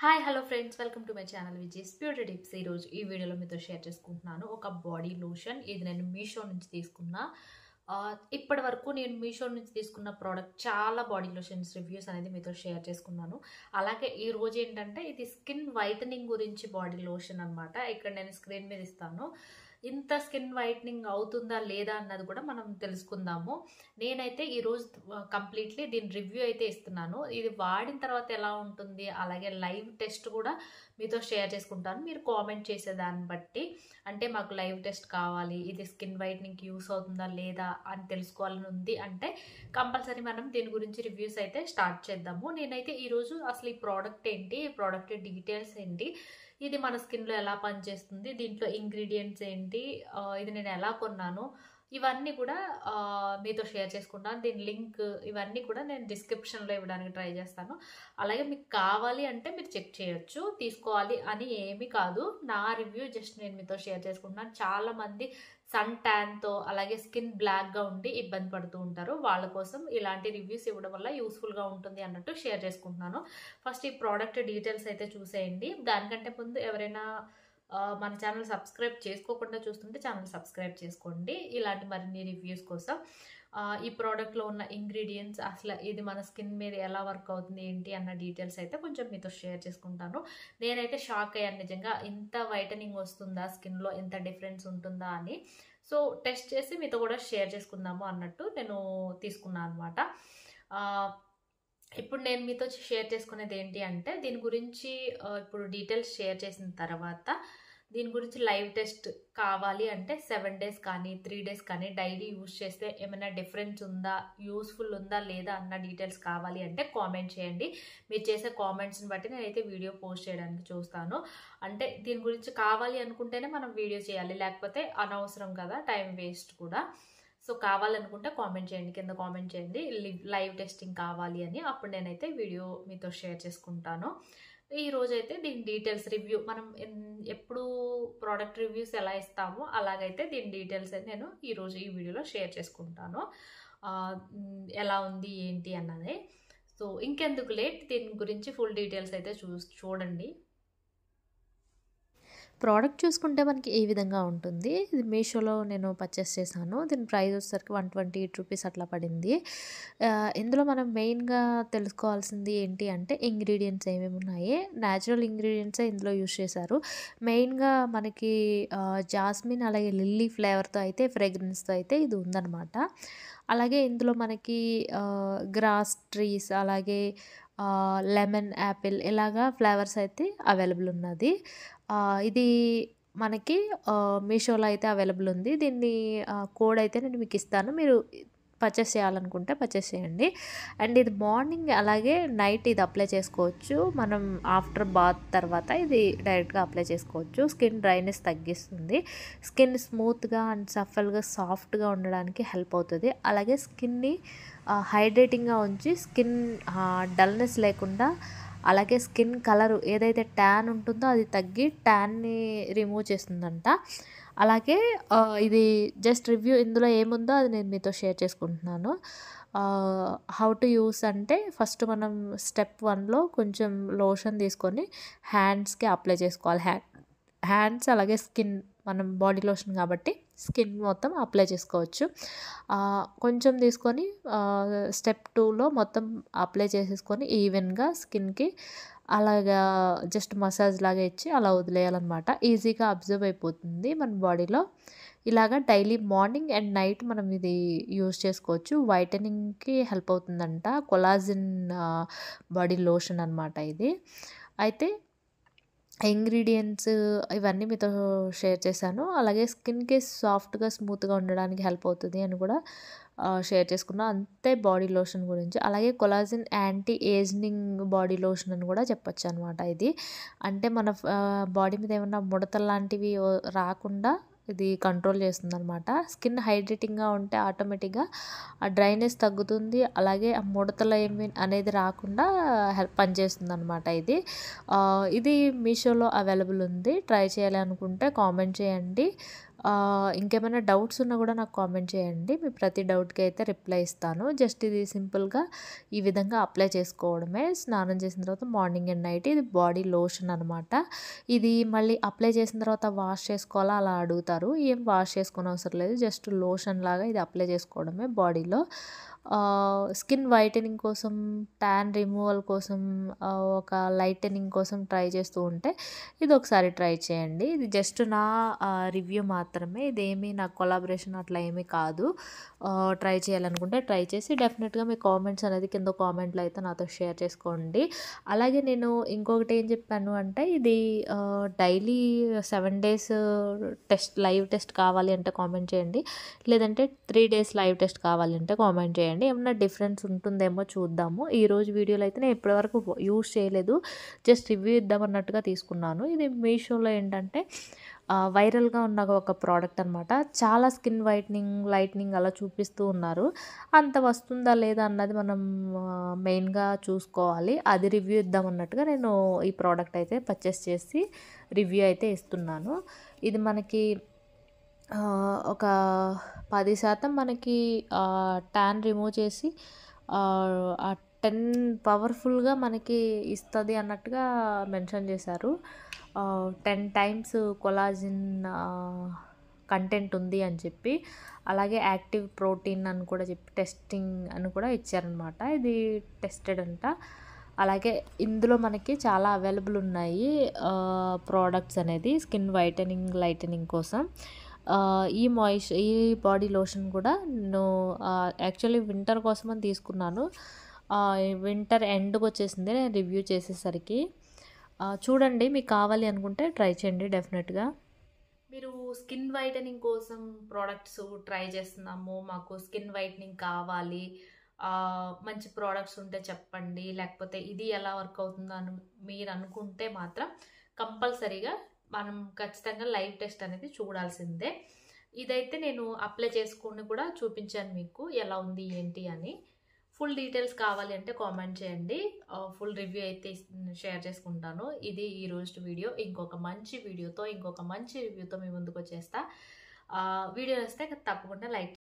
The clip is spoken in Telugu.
Hi hello friends, welcome to my channel Vijayan beauty tips. ఈరోజు ఈ వీడియోలో మీతో షేర్ చేసుకుంటున్నాను ఒక బాడీ లోషన్. ఇది నేను మీషో నుంచి తీసుకున్నా. ఇప్పటి వరకు నేను మీషో నుంచి తీసుకున్న ప్రోడక్ట్ చాలా బాడీ లోషన్స్ రివ్యూస్ అనేది మీతో షేర్ చేసుకున్నాను. అలాగే ఈ రోజు ఏంటంటే ఇది స్కిన్ వైటనింగ్ గురించి బాడీ లోషన్ అనమాట. ఇక్కడ నేను స్క్రీన్ మీద ఇస్తాను. ఇంత స్కిన్ వైటనింగ్ అవుతుందా లేదా అన్నది కూడా మనం తెలుసుకుందాము. నేనైతే ఈరోజు కంప్లీట్లీ దీని రివ్యూ అయితే ఇస్తున్నాను. ఇది వాడిన తర్వాత ఎలా ఉంటుంది, అలాగే లైవ్ టెస్ట్ కూడా మీతో షేర్ చేసుకుంటాను. మీరు కామెంట్ చేసే దాన్ని బట్టి, అంటే మాకు లైవ్ టెస్ట్ కావాలి, ఇది స్కిన్ వైటనింగ్కి యూస్ అవుతుందా లేదా అని తెలుసుకోవాలని ఉంది అంటే కంపల్సరీ మనం దీని గురించి రివ్యూస్ అయితే స్టార్ట్ చేద్దాము. నేనైతే ఈరోజు అసలు ఈ ప్రోడక్ట్ ఏంటి, ఈ ప్రోడక్ట్ డీటెయిల్స్ ఏంటి, ఇది మన స్కిన్లో ఎలా పనిచేస్తుంది, దీంట్లో ఇంగ్రీడియంట్స్ ఏంటి, ఇది నేను ఎలా కొన్నాను, ఇవన్నీ కూడా మీతో షేర్ చేసుకుంటాను. దీని లింక్ ఇవన్నీ కూడా నేను డిస్క్రిప్షన్లో ఇవ్వడానికి ట్రై చేస్తాను. అలాగే మీకు కావాలి అంటే మీరు చెక్ చేయొచ్చు, తీసుకోవాలి అని ఏమీ కాదు. నా రివ్యూ జస్ట్ నేను మీతో షేర్ చేసుకుంటున్నాను. చాలామంది సన్ ట్యాన్తో అలాగే స్కిన్ బ్లాక్గా ఉండి ఇబ్బంది పడుతూ ఉంటారు. వాళ్ళ కోసం ఇలాంటి రివ్యూస్ ఇవ్వడం వల్ల యూస్ఫుల్గా ఉంటుంది అన్నట్టు షేర్ చేసుకుంటున్నాను. ఫస్ట్ ఈ ప్రోడక్ట్ డీటెయిల్స్ అయితే చూసేయండి. దానికంటే ముందు ఎవరైనా మన ఛానల్ సబ్స్క్రైబ్ చేసుకోకుండా చూస్తుంటే ఛానల్ సబ్స్క్రైబ్ చేసుకోండి ఇలాంటి మరిన్ని రివ్యూస్ కోసం. ఈ ప్రోడక్ట్లో ఉన్న ఇంగ్రీడియంట్స్, అసలు ఇది మన స్కిన్ మీద ఎలా వర్క్ అవుతుంది ఏంటి అన్న డీటెయిల్స్ అయితే కొంచెం మీతో షేర్ చేసుకుంటాను. నేనైతే షాక్ అయ్యాను, నిజంగా ఇంత వైటనింగ్ వస్తుందా, స్కిన్లో ఎంత డిఫరెన్స్ ఉంటుందా అని. సో టెస్ట్ చేసి మీతో కూడా షేర్ చేసుకుందాము అన్నట్టు నేను తీసుకున్నాను అనమాట. ఇప్పుడు నేను మీతో షేర్ చేసుకునేది ఏంటి అంటే, దీని గురించి ఇప్పుడు డీటెయిల్స్ షేర్ చేసిన తర్వాత దీని గురించి లైవ్ టెస్ట్ కావాలి అంటే 7 days కానీ 3 days కానీ డైలీ యూస్ చేస్తే ఏమైనా డిఫరెన్స్ ఉందా, యూస్ఫుల్ ఉందా లేదా అన్న డీటెయిల్స్ కావాలి అంటే కామెంట్ చేయండి. మీరు చేసే కామెంట్స్ని బట్టి నేనైతే వీడియో పోస్ట్ చేయడానికి చూస్తాను. అంటే దీని గురించి కావాలి అనుకుంటేనే మనం వీడియో చేయాలి, లేకపోతే అనవసరం కదా, టైం వేస్ట్ కూడా. సో కావాలనుకుంటే కామెంట్ చేయండి, కింద కామెంట్ చేయండి లైవ్ టెస్టింగ్ కావాలి అని. అప్పుడు నేనైతే వీడియో మీతో షేర్ చేసుకుంటాను. ఈరోజైతే దీని డీటెయిల్స్ రివ్యూ, మనం ఎప్పుడు ప్రోడక్ట్ రివ్యూస్ ఎలా ఇస్తామో అలాగైతే దీని డీటెయిల్స్ అయితే నేను ఈరోజు ఈ వీడియోలో షేర్ చేసుకుంటాను. ఎలా ఉంది ఏంటి అన్నది. సో ఇంకెందుకు లేట్, దీని గురించి ఫుల్ డీటెయిల్స్ అయితే చూడండి. ప్రోడక్ట్ చూసుకుంటే మనకి ఈ విధంగా ఉంటుంది. ఇది మీషోలో నేను పర్చేస్ చేశాను. దీని ప్రైస్ వచ్చేసరికి 128 రూపీస్ అట్లా పడింది. ఇందులో మనం మెయిన్గా తెలుసుకోవాల్సింది ఏంటి అంటే ఇంగ్రీడియంట్స్ ఏమేమి ఉన్నాయి. న్యాచురల్ ఇంగ్రీడియంట్సే ఇందులో యూస్ చేశారు. మెయిన్గా మనకి జాస్మిన్ అలాగే లిల్లీ ఫ్లేవర్తో అయితే, ఫ్రేగ్రెన్స్తో అయితే ఇది ఉందన్నమాట. అలాగే ఇందులో మనకి గ్రాస్ ట్రీస్ అలాగే లెమన్, యాపిల్ ఇలాగా ఫ్లేవర్స్ అయితే అవైలబుల్ ఉన్నది. ఇది మనకి మీషోలో అయితే అవైలబుల్ ఉంది. దీన్ని కోడ్ అయితే నేను మీకు ఇస్తాను, మీరు పర్చేస్ చేయాలనుకుంటే పర్చేస్ చేయండి. అండ్ ఇది మార్నింగ్ అలాగే నైట్ ఇది అప్లై చేసుకోవచ్చు. మనం ఆఫ్టర్ బాత్ తర్వాత ఇది డైరెక్ట్గా అప్లై చేసుకోవచ్చు. స్కిన్ డ్రైనెస్ తగ్గిస్తుంది, స్కిన్ స్మూత్గా అండ్ సఫల్గా సాఫ్ట్గా ఉండడానికి హెల్ప్ అవుతుంది. అలాగే స్కిన్ని హైడ్రేటింగ్గా ఉంచి స్కిన్ డల్నెస్ లేకుండా, అలాగే స్కిన్ కలర్ ఏదైతే ట్యాన్ ఉంటుందో అది తగ్గి ట్యాన్ని రిమూవ్ చేస్తుందంట. అలాగే ఇది జస్ట్ రివ్యూ, ఇందులో ఏముందో అది నేను మీతో షేర్ చేసుకుంటున్నాను. హౌ టు యూస్ అంటే, ఫస్ట్ మనం స్టెప్ 1లో కొంచెం లోషన్ తీసుకొని హ్యాండ్స్కి అప్లై చేసుకోవాలి. హ్యాండ్స్ అలాగే స్కిన్, మనం బాడీ లోషన్ కాబట్టి స్కిన్ మొత్తం అప్లై చేసుకోవచ్చు. కొంచెం తీసుకొని స్టెప్ 2లో మొత్తం అప్లై చేసేసుకొని ఈవెన్గా స్కిన్కి అలాగా జస్ట్ మసాజ్ లాగా ఇచ్చి అలా వదిలేయాలన్నమాట. ఈజీగా అబ్జర్వ్ అయిపోతుంది మన బాడీలో. ఇలాగా డైలీ మార్నింగ్ అండ్ నైట్ మనం ఇది యూజ్ చేసుకోవచ్చు. వైటనింగ్కి హెల్ప్ అవుతుందంట. కొలాజిన్ బాడీ లోషన్ అనమాట ఇది. అయితే ఇంగ్రీడియంట్స్ ఇవన్నీ మీతో షేర్ చేశాను. అలాగే స్కిన్కి సాఫ్ట్గా స్మూత్గా ఉండడానికి హెల్ప్ అవుతుంది అని కూడా షేర్ చేసుకున్నా. అంతే బాడీ లోషన్ గురించి. అలాగే collagen anti ageing body lotion అని కూడా చెప్పొచ్చు అనమాట. ఇది అంటే మన బాడీ మీద ఏమన్నా ముడతలు లాంటివి రాకుండా ఇది కంట్రోల్ చేస్తుంది అనమాట. స్కిన్ హైడ్రేటింగ్గా ఉంటే ఆటోమేటిక్గా ఆ డ్రైనెస్ తగ్గుతుంది. అలాగే ఆ ముడతలు ఏమి అనేది రాకుండా పనిచేస్తుంది అనమాట. ఇది మీషోలో అవైలబుల్ ఉంది. ట్రై చేయాలి అనుకుంటే కామెంట్ చేయండి. ఇంకేమైనా డౌట్స్ ఉన్నా కూడా నాకు కామెంట్ చేయండి. మీ ప్రతి డౌట్‌కి అయితే రిప్లై ఇస్తాను. జస్ట్ ఇది సింపుల్‌గా ఈ విధంగా అప్లై చేసుకోవడమే. స్నానం చేసిన తర్వాత మార్నింగ్ అండ్ నైట్. ఇది బాడీ లోషన్ అనమాట. ఇది మళ్ళీ అప్లై చేసిన తర్వాత వాష్ చేసుకోవాలా అలా అడుగుతారు. ఏం వాష్ చేసుకోనవసరం లేదు. జస్ట్ లోషన్ లాగా ఇది అప్లై చేసుకోవడమే బాడీలో. స్కిన్ వైటనింగ్ కోసం, ట్యాన్ రిమూవల్ కోసం, ఒక లైటనింగ్ కోసం ట్రై చేస్తూ ఉంటే ఇది ఒకసారి ట్రై చేయండి. ఇది జస్ట్ నా రివ్యూ మాత్రమే. ఇదేమీ నా కొలాబరేషన్ అట్లా ఏమీ కాదు. ట్రై చేయాలనుకుంటే ట్రై చేసి డెఫినెట్‌గా మీ కామెంట్స్ అనేది కింద కామెంట్‌లో అయితే నాతో షేర్ చేసుకోండి. అలాగే నేను ఇంకొకటి ఏం చెప్పాను అంటే ఇది డైలీ 7 డేస్ లైవ్ టెస్ట్ కావాలి అంటే కామెంట్ చేయండి. లేదంటే 3 డేస్ లైవ్ టెస్ట్ కావాలి అంటే కామెంట్ చేయండి. ఏమన్నా డిఫరెన్స్ ఉంటుందేమో చూద్దాము. ఈరోజు వీడియోలో అయితే నేను ఇప్పటివరకు యూజ్ చేయలేదు. జస్ట్ రివ్యూ ఇద్దామన్నట్టుగా తీసుకున్నాను. ఇది మీషోలో ఏంటంటే వైరల్‌గా ఉన్న ఒక ప్రోడక్ట్ అనమాట. చాలా స్కిన్ వైట్నింగ్, లైట్నింగ్ అలా చూపిస్తూ ఉన్నారు. అంత వస్తుందా లేదా అన్నది మనం మెయిన్‌గా చూసుకోవాలి. అది రివ్యూ ఇద్దామన్నట్టుగా నేను ఈ ప్రోడక్ట్ అయితే పర్చేస్ చేసి రివ్యూ అయితే ఇస్తున్నాను. ఇది మనకి ఒక 10% మనకి ట్యాన్ రిమూవ్ చేసి ఆ 10 పవర్ఫుల్‌గా మనకి ఇస్తది అన్నట్టుగా మెన్షన్ చేశారు. 10 టైమ్స్ కొలాజిన్ కంటెంట్ ఉంది అని చెప్పి, అలాగే యాక్టివ్ ప్రోటీన్ అని కూడా చెప్పి టెస్టింగ్ అని కూడా ఇచ్చారనమాట. ఇది టెస్టెడ్ అంట. అలాగే ఇందులో మనకి చాలా అవైలబుల్ ఉన్నాయి ప్రోడక్ట్స్ అనేది స్కిన్ వైటనింగ్, లైటనింగ్ కోసం. ఈ బాడీ లోషన్ కూడా నేను యాక్చువల్లీ వింటర్ కోసమని తీసుకున్నాను. వింటర్ ఎండ్‌కి వచ్చేసింది నేను రివ్యూ చేసేసరికి. చూడండి, మీకు కావాలి అనుకుంటే ట్రై చేయండి డెఫినెట్‌గా. మీరు స్కిన్ వైటనింగ్ కోసం ప్రోడక్ట్స్ ట్రై చేస్తున్నాము, మాకు స్కిన్ వైటనింగ్ కావాలి, మంచి ప్రోడక్ట్స్ ఉంటే చెప్పండి, లేకపోతే ఇది ఎలా వర్క్ అవుతుందో అని మీరు అనుకుంటే మాత్రం కంపల్సరీగా మనం ఖచ్చితంగా లైవ్ టెస్ట్ అనేది చూడాల్సిందే. ఇదైతే నేను అప్లై చేసుకొని కూడా చూపించాను మీకు ఎలా ఉంది ఏంటి అని. ఫుల్ డీటెయిల్స్ కావాలి అంటే కామెంట్ చేయండి. ఫుల్ రివ్యూ అయితే షేర్ చేసుకుంటాను. ఇది ఈ రోజు వీడియో. ఇంకొక మంచి వీడియోతో, ఇంకొక మంచి రివ్యూతో మీ ముందుకు వచ్చేస్తా. వీడియో వస్తే తప్పకుండా లైక్